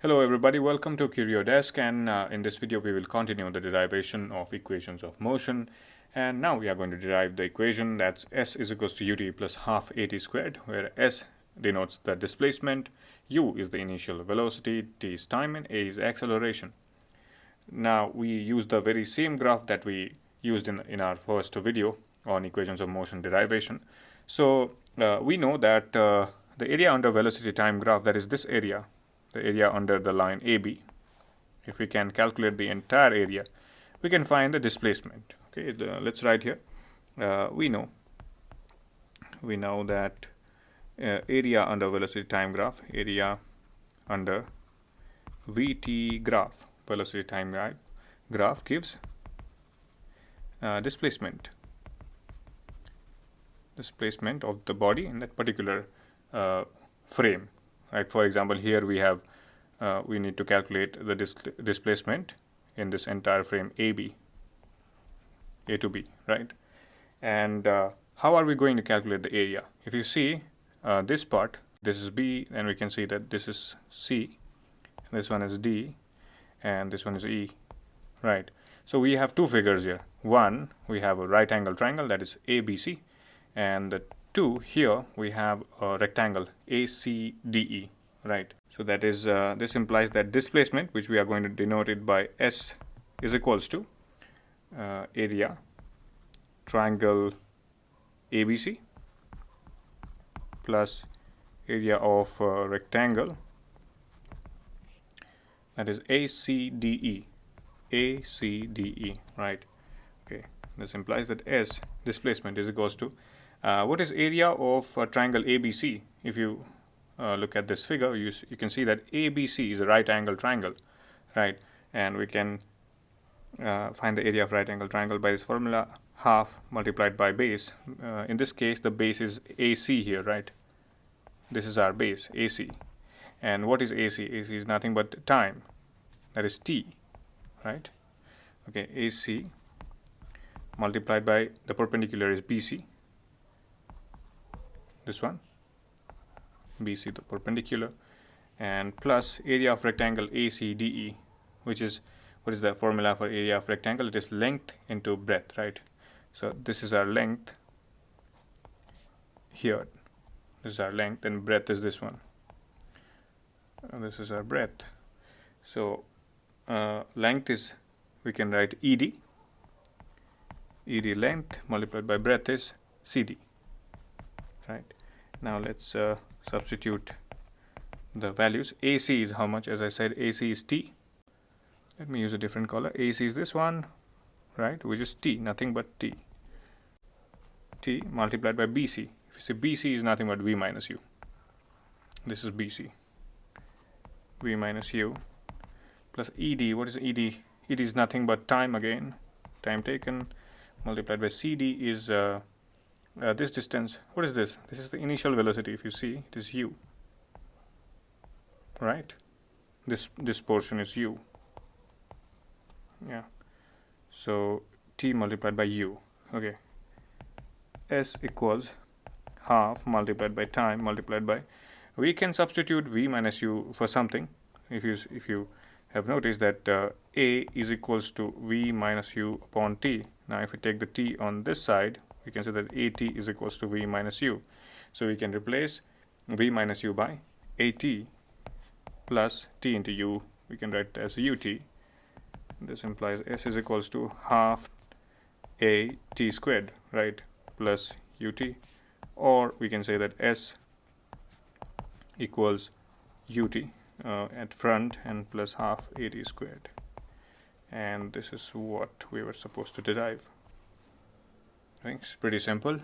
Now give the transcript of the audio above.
Hello everybody, welcome to Qriodesk, and in this video we will continue the derivation of equations of motion. And now we are going to derive the equation that's s is equals to ut plus half at squared, where s denotes the displacement, u is the initial velocity, t is time, and a is acceleration. Now we use the very same graph that we used in our first video on equations of motion derivation. So we know that the area under velocity time graph, that is this area, the area under the line AB, if we can calculate the entire area, we can find the displacement. Okay, let's write here. We know that area under velocity time graph, area under VT graph, velocity time graph, gives displacement of the body in that particular frame. Right. For example, here we have we need to calculate the displacement in this entire frame AB, A to B, right? And how are we going to calculate the area? If you see this part, this is B, and we can see that this is C, this one is D, and this one is E, right? So we have two figures here. One, we have a right angle triangle, that is ABC, and the two here we have a rectangle ACDE, right? So that is this implies that displacement, which we are going to denote it by S, is equals to area triangle ABC plus area of rectangle, that is ACDE, right? Okay, this implies that S, displacement, is equals to what is area of triangle ABC? If you look at this figure, you can see that ABC is a right angle triangle, right? And we can find the area of right angle triangle by this formula, half multiplied by base. In this case, the base is AC here, right? This is our base, AC. And what is AC? AC is nothing but time, that is T, right? Okay, AC multiplied by the perpendicular is BC, this one, BC, the perpendicular, and plus area of rectangle ACDE, which is, what is the formula for area of rectangle? It is length into breadth, right? So this is our length here, this is our length, and breadth is this one, this is our breadth. So length is, we can write ED length multiplied by breadth is CD, right? Now let's substitute the values. AC is how much? As I said, AC is T. Let me use a different color. AC is this one, right, which is T, nothing but T. T multiplied by BC. If you see, BC is nothing but V minus U. This is BC. V minus U plus ED. What is ED? ED is nothing but time again, time taken, multiplied by CD is this distance. What is this? This is the initial velocity. If you see, it is U, right? This portion is U. Yeah. So T multiplied by U. Okay. S equals half multiplied by time multiplied by, we can substitute V minus U for something. If you have noticed that A is equals to V minus U upon T. Now if we take the T on this side, we can say that AT is equals to V minus U. So we can replace V minus U by AT plus T into U. We can write it as UT. This implies S is equals to half AT squared, right, plus UT. Or we can say that S equals UT at front and plus half AT squared. And this is what we were supposed to derive. It's pretty simple.